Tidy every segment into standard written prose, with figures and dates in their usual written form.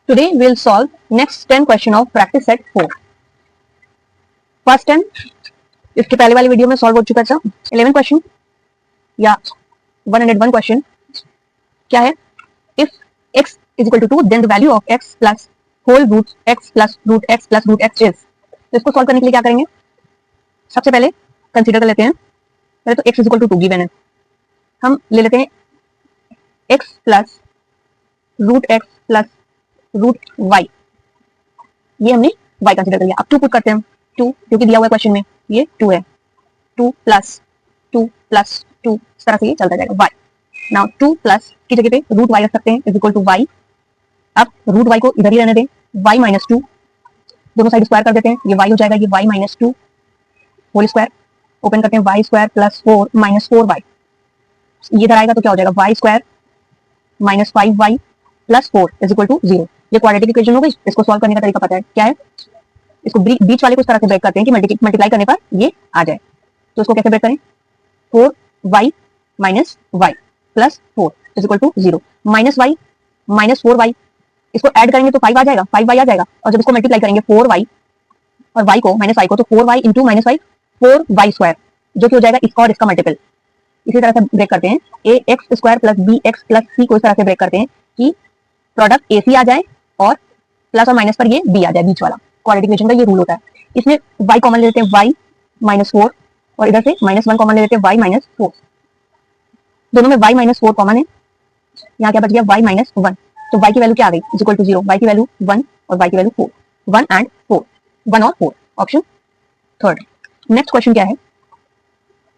Today we'll solve next 10 question of practice set 4. First 10 इसके पहले वाले वीडियो में सॉल्व हो चुका था. 11 क्वेश्चन या 101 क्वेश्चन क्या है? If x is equal to 2 then the value of x plus whole root x plus root x plus root x is. तो इसको सॉल्व करने के लिए क्या करेंगे? सबसे पहले कंसीडर कर लेते हैं. पहले तो x is equal to 2 given है. हम ले लेते हैं x plus root x plus root y. ये हमने y कंसीडर कर लिया. अब 2 पुट करते हैं. 2 क्योंकि दिया हुआ है क्वेश्चन में ये 2 है. 2 प्लस 2 प्लस 2 इस तरह से ये चलता जाएगा. y नाउ 2 प्लस की जगह पे रूट y रख सकते हैं इज इक्वल टू y. अब रूट y को इधर ही रहने दें. y माइनस 2 दोनों साइड स्क्वायर कर देते हैं. ये y हो जाएगा ये y minus 2 whole square. Open करते हैं y square plus 4 minus 4y. ये इधर आएगा तो क्या हो जाएगा y square minus 5y plus 4 is equal to 0. ये क्वाड्रेटिक इक्वेशन हो गई. इसको सॉल्व करने का तरीका पता है क्या है? इसको बीच वाले को इस तरह से ब्रेक करते हैं कि मल्टीप्लाई करने पर ये आ जाए. तो इसको कैसे ब्रेक करें? 4y minus y plus 4 is equal to 0. Minus y minus 4y इसको ऐड करेंगे तो 5 आ जाएगा. 5y आ जाएगा. और जब इसको मल्टीप्लाई करेंगे 4y और y को माइनस y को तो 4y into minus y 4y square जो कि हो जाएगा इसका और इसका मल्टीपल. इसी तरह से ब्रेक करते हैं. A X square plus B X plus C को इस तरह से ब्रेक करते हैं कि प्रोडक्ट ए सी आ जाए और प्लस और माइनस पर ये बी आ जाए. बीच वाला क्वाड्रेटिक इक्वेशन का ये रूल होता है. इसमें y कॉमन ले लेते हैं y माइनस 4 और इधर से माइनस 1 कॉमन ले लेते हैं y माइनस 4. दोनों में y माइनस 4 कॉमन है. यहाँ क्या बच गया y माइनस 1. तो y की वैल्यू क्या आ गई? Is equal to 0. y की वैल्यू 1 और y की वैल्यू 4. 1 एंड 4. 1 और 4 ऑप्शन थर्ड. नेक्स्ट क्वेश्चन क्या है?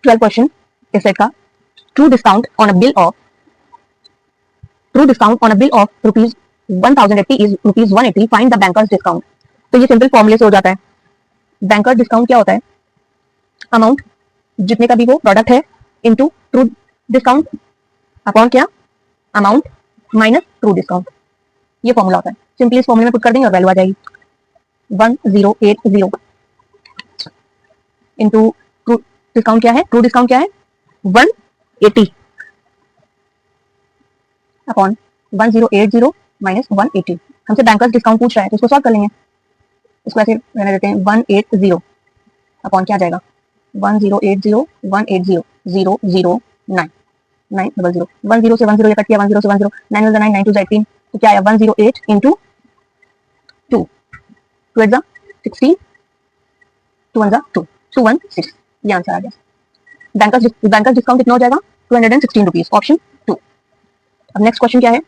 12 क्वेश्चन इस सेट का. True discount on a bill of rupees 1080 is rupees 180. Find the banker's discount. तो ये सिंपल फॉर्मूले से हो जाता है. बैंकर डिस्काउंट क्या होता है? अमाउंट जितने का भी वो प्रोडक्ट है इनटू ट्रू डिस्काउंट अपॉन क्या? Amount minus true discount. ये फॉर्मूला होता है. सिंपली इस फॉर्मूले में पुट कर देंगे और वैल्यू आ जाएगी 1080 इनटू ट्रू डिस्काउंट क्या है? ट्रू डिस्काउंट क्या है? 180 अपॉन 1080 माइनस 180. हमसे बैंकर्स डिस्काउंट पूछ रहा है तो इसको सॉल्व कर लेंगे. इसको ऐसे रहने देते हैं 180 अपॉन क्या आ जाएगा? 1080 180 009 900. 10 से 10 ये कट किया. 10 से 10 9 9 9 2 18. तो क्या आया? 108 इंटू 2 2 8 16 2 1 2 216. ये आंसर आ गया. बैंकर्स डिस्काउंट कितना हो जाएगा? 216 रुपीज. ऑप्शन 2. अब नेक्स्ट क्वेश्चन क्या है?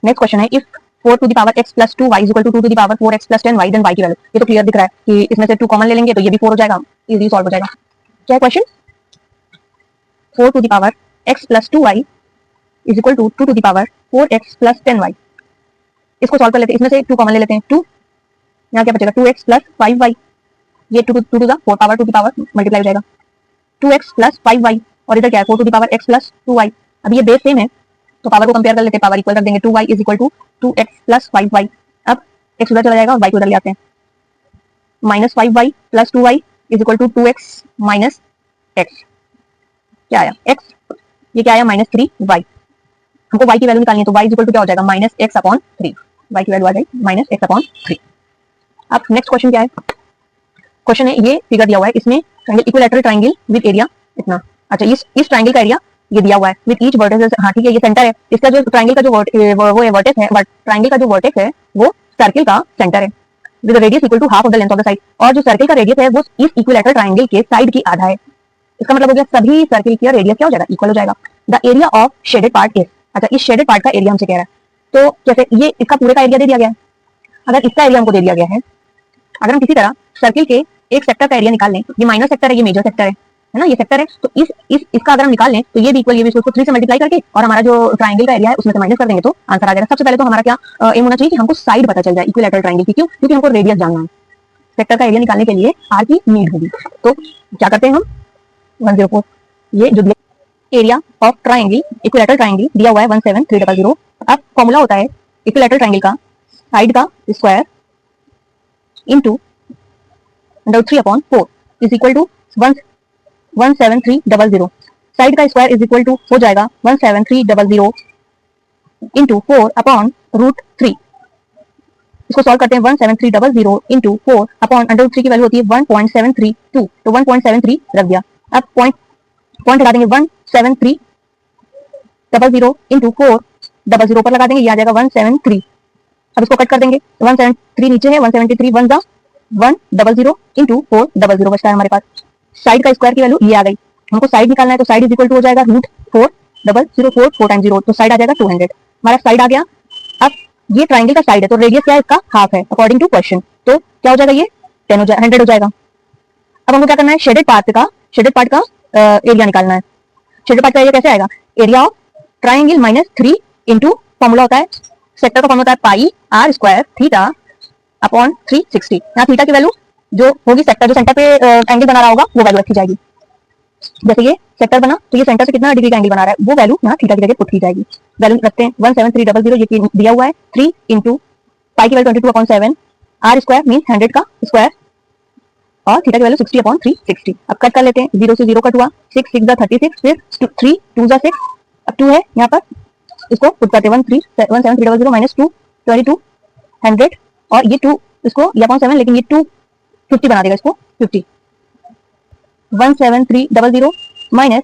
नेक्स्ट क्वेश्चन है if 4 to the power x plus 2y is equal to 2 to the power 4x plus 10y then y की वैल्यू. ये तो क्लियर दिख रहा है कि इसमें से 2 कॉमन ले लेंगे तो ये भी 4 हो जाएगा. इजीली सॉल्व हो जाएगा. क्या है question? 4 to the power x plus 2y is equal to 2 to the power 4x plus 10y. इसको सॉल्व कर लेते हैं. इसमें से 2 कॉमन ले लेते हैं. 2 यहाँ क्या बचेगा? 2x plus 5y. ये 2 to the 4 power to the power multiply हो जाएगा 2x प्लस 5y. और इधर क्या है? 4 to the power x plus 2y. अब ये बेस सेम है तो पावर को कंपेयर कर लेते हैं. पावर इक्वल कर देंगे. 2y is equal to 2x plus 5y. अब x उधर चला जाएगा और y को उधर ले आते हैं. Minus 5y plus 2y is equal to 2x minus x. क्या आया? x. ये क्या आया? Minus 3y. हमको y की वैल्यू निकालनी है तो y इज इक्वल टू क्या हो जाएगा? Minus x upon 3. y की वैल्यू आ जाएगी माइनस x अपॉन 3. अब नेक्स्ट क्वेश्चन क्या है? क्वेश्चन है ये फिगर दिया हुआ है. इसमें इक्विलैटरल ट्रायंगल विद एरिया इतना. अच्छा इस ट्रायंगल का एरिया ये दिया हुआ है विद ईच वर्टेक्स. हाँ ठीक है ये सेंटर है. इसका जो ट्रायंगल का जो वो है वर्टेक्स है. ट्रायंगल का जो वर्टेक्स है वो सर्किल का सेंटर है with radius equal to half of the length of the side. और जो सर्किल का रेडियस है वो इस इक्विलैटरल ट्रायंगल के साइड की आधा है. इसका मतलब हो गया सभी सर्किल का रेडियस क्या हो जाएगा? इक्वल हो जाएगा. The area of shaded part is. अच्छा इस शेडेड पार्ट का एरिया हमसे कह रहा है तो जैसे ये इसका पूरे का एरिया दे दिया गया है. अगर इसका एरिया हमको दे दिया गया है, अगर हम किसी तरह सर्किल के एक सेक्टर का एरिया निकाल लें. ये माइनर सेक्टर है ये मेजर सेक्टर है ना. ये सेक्टर है तो इसका अगर हम निकाल लें तो ये भी इक्वल ये भी इसको 3 से मल्टीप्लाई करके और हमारा जो ट्रायंगल का एरिया है उसमें से माइनस कर देंगे तो आंसर आ जाएगा. सबसे पहले तो हमारा क्या एम होना चाहिए कि हमको साइड पता चल जाए इक्विलैटरल ट्रायंगल की. क्यों? क्योंकि हमको रेडियस जानना है. सेक्टर का एरिया निकालने के लिए आर की नीड होगी. तो क्या करते हैं हम 104. ये जो area of triangle equilateral triangle दिया हुआ है 17300. अब फॉर्मूला होता है इक्विलैटरल ट्रायंगल का साइड का square into 3/4 is equal to 17300. Side का स्क्वायर इज इक्वल टू हो जाएगा 17300 इंटू 4 अपॉन रूट 3। इसको सॉल्व करते हैं 17300 इंटू 4 अपॉन अंडर रूट 3 की वैल्यू होती है 1.732, तो 1.73 रख दिया। अब पॉइंट हटा देंगे 17300 इंटू 400 पर लगा देंगे, ये आ जाएगा 173। अब इसको कट कर देंगे, 173 नीचे है, 173 वन जा 100 इंटू 400 बचता है हमारे पास। साइड का स्क्वायर की वैल्यू ये आ गई, हमको साइड निकालना है, तो साइड इज इक्वल टू हो जाएगा रूट 400, 4 टाइम 0, तो साइड आ जाएगा 200। हमारा साइड आ गया। अब ये ट्राइंगल का साइड है, तो रेडियस क्या है इसका, हाफ है अकॉर्डिंग टू क्वेश्चन, तो क्या हो जाएगा, ये 10 हो जाएगा, 100 हो जाएगा। अब हमको क्या करना है, शेडेड पार्ट का एरिया निकालना है। शेडेड पार्ट का एरिया कैसे आएगा, area of triangle minus 3 into formula होता है सेक्टर का, फॉर्मूला होता है पाई आर स्क्वायर थीटा अपॉन 360। यहाँ थीटा की वैल्यू जो होगी सेक्टर, जो सेंटर पे एंगल बना रहा होगा वो वैल्यू रखी जाएगी। जैसे ये सेक्टर बना, तो ये सेंटर से कितना डिग्री का एंगल बना रहा है वो वैल्यू यहाँ थीटा की जगह पुट की जाएगी। वैल्यू रखते हैं 17300, ये दिया हुआ है 3 इंटू पाई की वैल्यू 22/7, आर स्क्वायर मीन 100 का स्क्वायर, और थीटा की वैल्यू 60/360। अब कट कर लेते हैं, 0 से 0 कट हुआ, 6 6 36, फिर 3 2 6, अब 2 है यहाँ पर, इसको पुट करते हैं 17300 माइनस 2 2200, और ये 2 इसको ये अपॉन 7, लेकिन ये 2 50 बना देगा, इसको 50। 17300 माइनस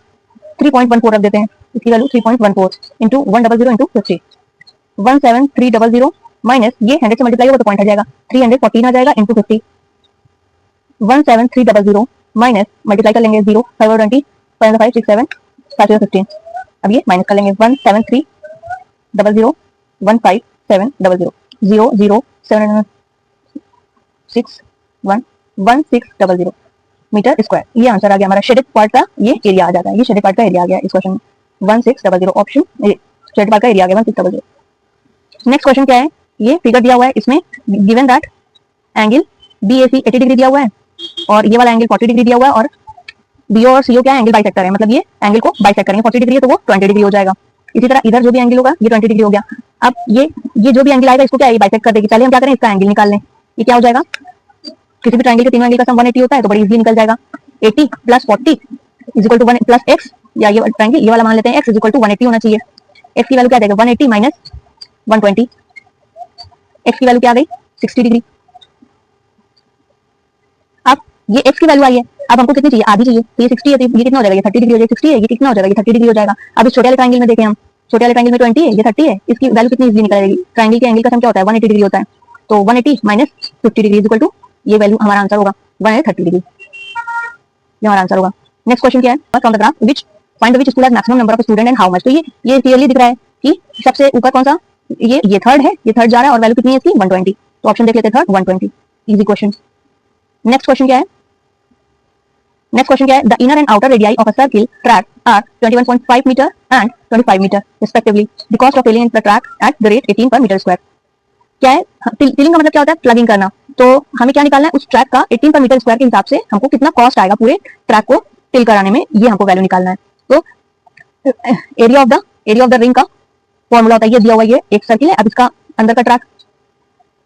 3.14 रख देते हैं, इसकी वैल्यू 3.14 इंटू 100 इंटू 50। 17300 माइनस ये 100 से मल्टीप्लाई होगा तो पॉइंट आ जाएगा, 314 आ जाएगा इंटू 50। 17300 माइनस मल्टीप्लाई कर लेंगे 0 5 और 20 5 5 6 7 5 15। अब ये माइनस कर लेंगे 17300 15700 0 0 7 6 1 1600 मीटर स्क्वायर। ये आंसर आ गया हमारा, शेडेड पार्ट का ये एरिया आ जाता है, ये शेडेड पार्ट का एरिया आ गया इस क्वेश्चन में 1600 ऑप्शन, शेडेड पार्ट का एरिया आ गया 1600। नेक्स्ट क्वेश्चन क्या है, ये फिगर दिया हुआ है, इसमें given that angle BAC 80 degree दिया हुआ है और ये वाला एंगल 40 डिग्री दिया हुआ है, और BO और CO क्या है, एंगल बाइसेक्टर है, मतलब ये एंगल को बाइसेक्ट करेंगे, 40 डिग्री है तो वो 20 डिग्री हो जाएगा। इसी तरह इधर जो भी एंगल होगा ये 20 डिग्री हो गया। अब ये जो भी एंगल आएगा इसको क्या है, बाइसेक्ट कर देगी। पहले हम क्या करें, इसका एंगल निकाल लें, ये क्या हो जाएगा, किसी भी ट्रायंगल के तीनों एंगल का सम 180 होता है, तो बड़ी इजीली निकल जाएगा। 80 plus 40 is equal to 1 plus x, या ये ट्रायंगल ये वाला मान लेते हैं, x इज इक्वल टू 180 होना चाहिए। x की वैल्यू क्या आ जाएगा, 180 माइनस 120, x की वैल्यू क्या आ गई 60 डिग्री। अब ये x की वैल्यू आई है, अब हमको कितनी चाहिए, आधी चाहिए, तो ये 60 है, तो ये कितना हो जाएगा, ये 30 डिग्री हो जाएगा, 60 है ये कितना हो जाएगा, ये 30 डिग्री हो जाएगा। अब इस छोटे वाले ट्रायंगल में देखें हम, छोटे वाले ट्रायंगल में 20 है, ये 30 है, इसकी वैल्यू कितनी इजीली निकल जाएगी। ट्रायंगल के एंगल का सम क्या होता है, 180 डिग्री होता है, तो 180 minus 50 degree is equal to, ये वैल्यू हमारा आंसर होगा 130 डिग्री, ये हमारा आंसर होगा। नेक्स्ट क्वेश्चन क्या है, from the graph which find which school has maximum number of student and how much. तो ये क्लियरली दिख रहा है कि सबसे ऊपर कौन सा, ये थर्ड है, ये थर्ड जा रहा है, और वैल्यू कितनी है इसकी 120, तो ऑप्शन देख लेते हैं third 120, easy question. Next question क्या है, नेक्स्ट क्वेश्चन क्या है, the inner and outer radii of a circle track are 21.5 metre and 25 metre respectively, the cost of filling in the track at the rate 18 per metre square. क्या है, tilling का मतलब क्या होता है, प्लगिंग करना, तो हमें क्या निकालना है, उस ट्रैक का 18 पर मीटर स्क्वायर के हिसाब से हमको कितना कॉस्ट आएगा पूरे ट्रैक को टिल कराने में, ये हमको वैल्यू निकालना है। तो एरिया ऑफ द रिंग का फॉर्मूला होता है, ये दिया हुआ, ये एक सर्किल है, अब इसका अंदर का ट्रैक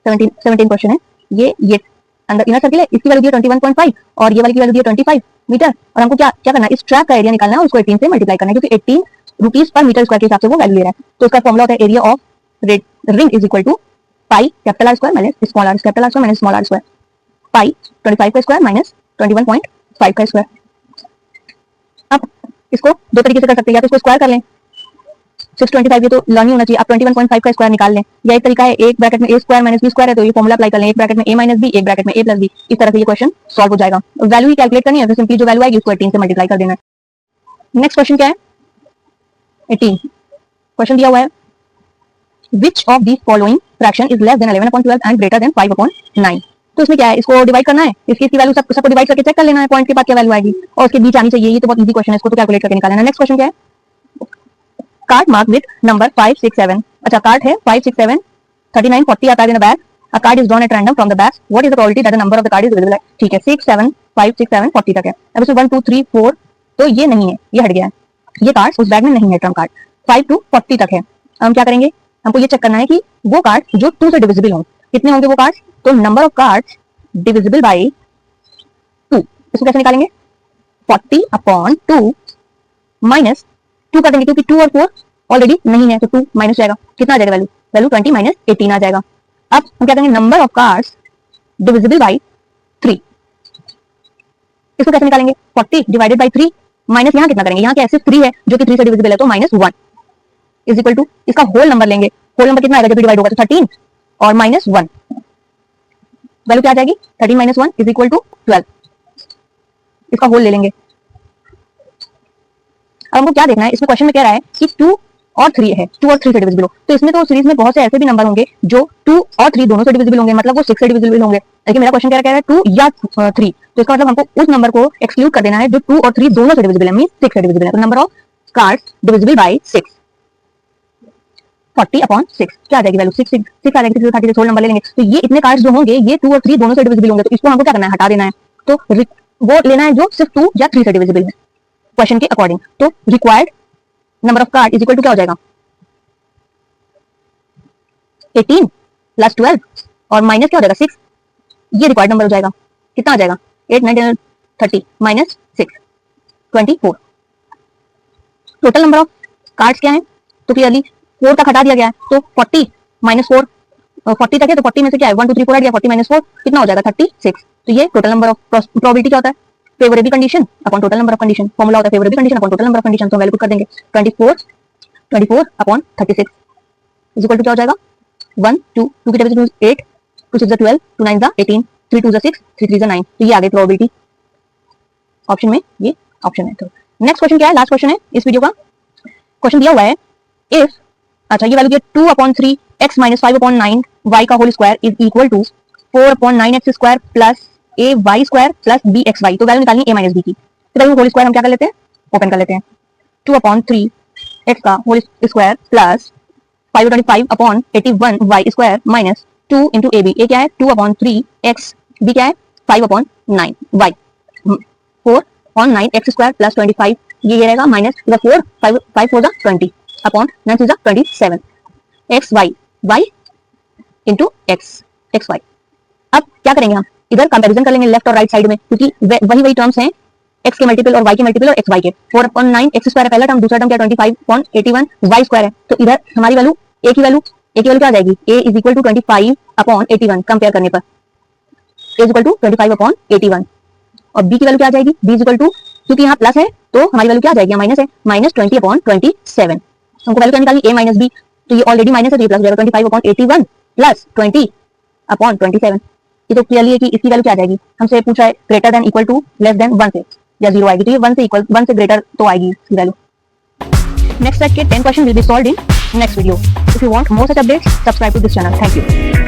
17 क्वेश्चन है, ये अंदर इनर सर्किल है, इसकी वैल्यू दी 21.5 और ये वाली की वैल्यू दी 25 मीटर, और हमको क्या क्या करना है, इस ट्रैक का एरिया निकालना है, उसको 18 से मल्टीप्लाई करना है, क्योंकि 18 रुपीस पर मीटर स्क्वायर के हिसाब से वो वैल्यू ले रहा है। तो इसका फॉर्मूला होता है area of ring is equal to pi capital R square minus small R capital R square minus small R square, pi 25 का स्क्वायर माइनस 21.5 का स्क्वायर। अब इसको दो तरीके से कर सकते हैं, या तो इसको स्क्वायर कर लें, 625 ये तो लर्न ही होना चाहिए, आप 21.5 का स्क्वायर निकाल लें, या एक तरीका है एक ब्रैकेट में a square minus b square है, तो ये फॉर्मूला अप्लाई कर लें, एक ब्रैकेट में a माइनस b, एक ब्रैकेट में a प्लस b, इस तरह से ये क्वेश्चन सॉल्व हो जाएगा। वैल्यू ही कैलकुलेट करनी है, तो सिंपली जो वैल्यू आएगी उसको 18 से मल्टीप्लाई कर देना है। नेक्स्ट क्वेश्चन क्या है, 18 क्वेश्चन दिया हुआ है, which of these following fraction is less than 11/12 and greater than 5/9। तो इसमें क्या है, इसको डिवाइड करना है, इसकी वैल्यू सबको डिवाइड करके चेक कर लेना है, पॉइंट के बाद क्या वैल्यू आएगी, और उसके बीच आनी चाहिए, ये तो बहुत इजी क्वेश्चन है, इसको तो कैलकुलेट करके निकालना है। नेक्स्ट क्वेश्चन क्या है, कार्ड मार्क विद नंबर 5 6 7, अच्छा कार्ड है 5 6 7 39 40 आता है in the back, a card is drawn at random from the back, what is the probability that the number of the card is visible. ठीक है, 6 7 5 6 7 40 तक है। अब इसमें 1 2 3 4 तो ये नहीं है, ये हट गया है, ये कार्ड उस बैग में नहीं है, ट्रम्प कार्ड 5 to 40 तक है। हम क्या करेंगे, हमको ये चेक करना है कि वो कार्ड जो 2 से डिविजिबल हो, कितने होंगे वो कार्ड्स, तो number of cards divisible by 2, इसको कैसे निकालेंगे, 40/2 माइनस 2 कर देंगे, क्योंकि 2 और 4 ऑलरेडी नहीं है तो 2 माइनस जाएगा, कितना आ जाएगा वैल्यू, वैल्यू 20 माइनस 18 आ जाएगा। अब हम क्या करेंगे, number of cards divisible by 3, इसको कैसे निकालेंगे, 40 डिवाइडेड बाई 3 माइनस यहाँ कितना करेंगे, यहाँ क्या सिर्फ 3 है जो कि 3 से डिविजिबल है तो माइनस 1 इज इक्वल टू इसका होल नंबर लेंगे, होल नंबर कितना आएगा जब डिवाइड होगा तो 13 और माइनस 1, वैल्यू क्या आ जाएगी 13 माइनस 1 इज इक्वल टू 12, इसका होल ले लेंगे। अब हमको क्या देखना है, इसमें क्वेश्चन में कह रहा है कि 2 और 3 है, 2 और 3 से डिविजिबल हो, तो इसमें तो सीरीज में बहुत से ऐसे भी नंबर होंगे जो 2 और 3 दोनों से डिविजिबल होंगे, मतलब वो 6 से डिविजिबल होंगे, लेकिन मेरा क्वेश्चन कह रहा है 2 या 3, तो इसका मतलब हमको उस नंबर को एक्सक्लूड कर देना है जो 2 और 3 दोनों से डिविजिबल है, मींस 6 से डिविजिबल है। तो number of cards divisible by 6, 40/6 क्या आ जाएगी वैल्यू, 6 आ जाएगी, 30 से होल नंबर ले लेंगे, तो ये इतने कार्ड्स जो होंगे ये 2 और 3 दोनों से डिविजिबल होंगे, तो इसको हमको क्या करना है, हटा देना है, तो वो लेना है जो सिर्फ 2 या 3 से डिविजिबल है क्वेश्चन के अकॉर्डिंग। तो required number of card is equal to क्या हो जाएगा, 18 प्लस 12 और माइनस क्या हो जाएगा 6, ये रिक्वायर्ड नंबर हो जाएगा, कितना आ जाएगा 8 9 30 minus 6 24। Total number of cards क्या है, तो क्लियरली 4 तक हटा दिया गया है, तो 40 माइनस 4 40 तक है, तो 40 में से क्या है 1 2 3 4 हट गया, 40 माइनस 4 कितना हो जाएगा 36। तो ये टोटल नंबर ऑफ प्रोबेबिलिटी क्या होता है, favourable condition upon total number of condition, formula होता है favourable condition upon total number of condition, तो वैल्यू पुट कर देंगे 24 अपॉन 36 इज इक्वल टू क्या हो जाएगा 1 2 2 की जगह 8 2 6 12 2 9 18 3 2 6 3 3 9, तो ये आ गई प्रोबेबिलिटी ऑप्शन में, ये ऑप्शन है। तो नेक्स्ट क्वेश्चन क्या है, लास्ट क्वेश्चन है इस वीडियो का, क्वेश्चन दिया हुआ है इफ, अच्छा ये वैल्यू 2/3 x minus 5/9 y का whole square is equal to 4/9 x square plus a y square plus b x y, तो वैल्यू निकालनी a माइनस b की, तो वैल्यू होल स्क्वायर हम क्या कर लेते हैं, ओपन कर लेते हैं, 2/3 x का whole square plus 5/81 y square minus 2 into A B, A क्या है 2/3 x, b क्या है 5/9 y, 4/9 x स्क्वायर प्लस 25, ये रहेगा minus 4 5 4 20 upon 9 2 27 x y y into x x y. अब क्या करेंगे, हम इधर कंपैरिजन कर लेंगे लेफ्ट और राइट साइड में, क्योंकि वही टर्म्स हैं, x के मल्टीपल और y के मल्टीपल और xy के, 4/9 x स्क्वायर है पहला टर्म, दूसरा टर्म क्या 25/81 y स्क्वायर है, तो इधर हमारी वैल्यू a की वैल्यू क्या आ जाएगी, a is equal to 25/81 compare करने पर a इज इक्वल टू 25/81, और b की वैल्यू क्या आ जाएगी, b इज इक्वल टू, क्योंकि यहाँ प्लस है तो हमारी वैल्यू क्या आ जाएगी, माइनस है, माइनस 20/27, हमको वैल्यू क्या निकालनी a माइनस b, तो ये ऑलरेडी माइनस है तो ये प्लस हो जाएगा 25/81 प्लस 20/27, ये तो क्लियरली है कि इसकी वैल्यू क्या आ जाएगी, हमसे पूछा है greater than equal to less than 1 से या 0 आएगी, तो ये 1 से ग्रेटर तो आएगी इसकी वैल्यू। नेक्स्ट सेट के 10 question will be solved in next video. If you want more such updates subscribe to this channel. Thank you.